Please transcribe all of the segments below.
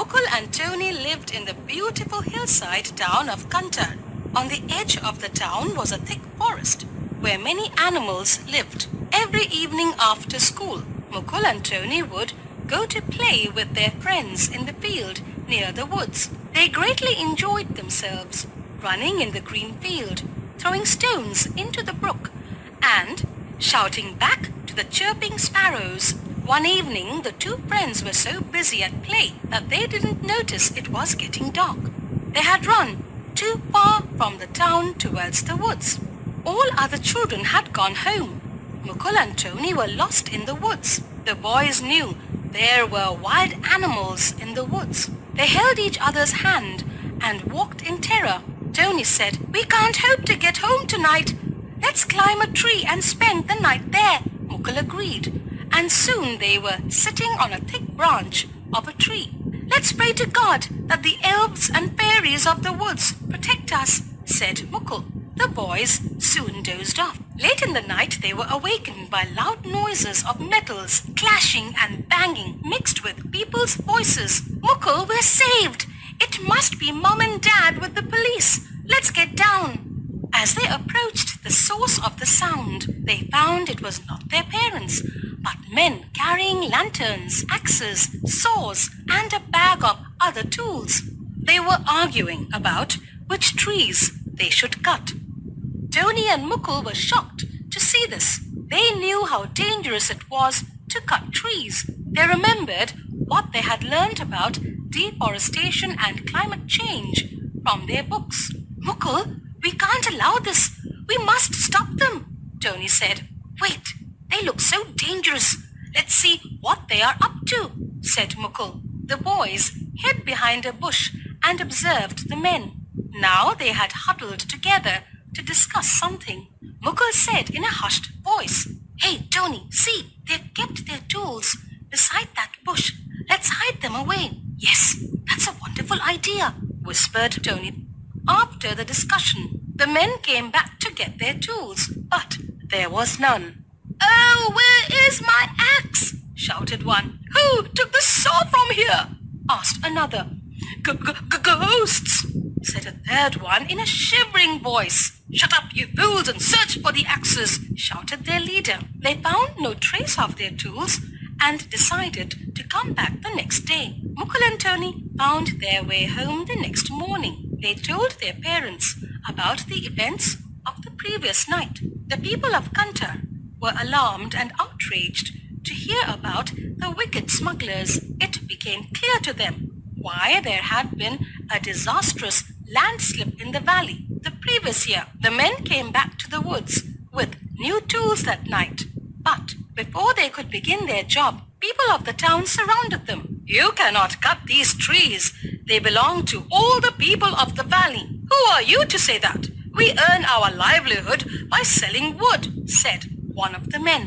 Mukul and Tony lived in the beautiful hillside town of Kantar. On the edge of the town was a thick forest where many animals lived. Every evening after school, Mukul and Tony would go to play with their friends in the field near the woods. They greatly enjoyed themselves, running in the green field, throwing stones into the brook, and shouting back to the chirping sparrows. One evening, the two friends were so busy at play that they didn't notice it was getting dark. They had run too far from the town towards the woods. All other children had gone home. Mukul and Tony were lost in the woods. The boys knew there were wild animals in the woods. They held each other's hand and walked in terror. Tony said, "We can't hope to get home tonight. Let's climb a tree and spend the night there." Mukul agreed, and soon they were sitting on a thick branch of a tree. "Let's pray to God that the elves and fairies of the woods protect us," said Mukul. The boys soon dozed off. Late in the night, they were awakened by loud noises of metals clashing and banging mixed with people's voices. "Mukul, we're saved! It must be Mom and Dad with the police. Let's get down." As they approached the source of the sound, they found it was not their parents, but men carrying lanterns, axes, saws, and a bag of other tools. They were arguing about which trees they should cut. Tony and Mukul were shocked to see this. They knew how dangerous it was to cut trees. They remembered what they had learned about deforestation and climate change from their books. "Mukul, we can't allow this. We must stop them," Tony said. "Wait, they look so dangerous. Let's see what they are up to," said Mukul. The boys hid behind a bush and observed the men. Now they had huddled together to discuss something. Mukul said in a hushed voice, "Hey, Tony, see, they've kept their tools beside that bush. Let's hide them away." "Yes, that's a wonderful idea," whispered Tony. After the discussion, the men came back to get their tools, but there was none. "Oh, where is my axe?" shouted one. "Who took the saw from here?" asked another. "Ghosts," said a third one in a shivering voice. "Shut up, you fools, and search for the axes," shouted their leader. They found no trace of their tools and decided to come back the next day. Mukul and Tony found their way home the next morning. They told their parents about the events of the previous night. The people of Kantar were alarmed and outraged to hear about the wicked smugglers. It became clear to them why there had been a disastrous landslip in the valley the previous year. The men came back to the woods with new tools that night. But before they could begin their job, people of the town surrounded them. "You cannot cut these trees. They belong to all the people of the valley. Who are you to say that? We earn our livelihood by selling wood," said one of the men.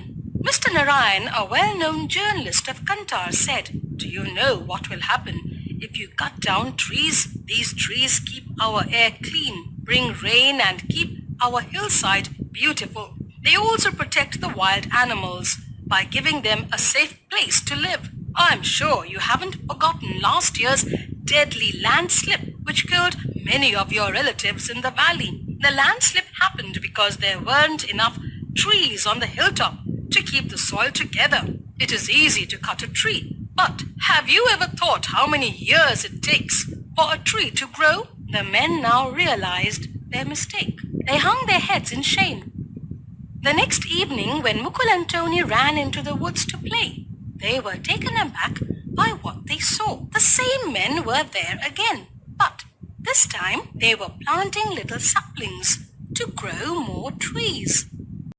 Mr. Narayan, a well-known journalist of Kantar, said, "Do you know what will happen if you cut down trees? These trees keep our air clean, bring rain, and keep our hillside beautiful. They also protect the wild animals by giving them a safe place to live. I'm sure you haven't forgotten last year's deadly landslip, which killed many of your relatives in the valley. The landslip happened because there weren't enough trees on the hilltop to keep the soil together. It is easy to cut a tree, but have you ever thought how many years it takes for a tree to grow?" The men now realized their mistake. They hung their heads in shame. The next evening, when Mukul and Tony ran into the woods to play, they were taken aback by what they saw. The same men were there again, but this time they were planting little saplings to grow more trees.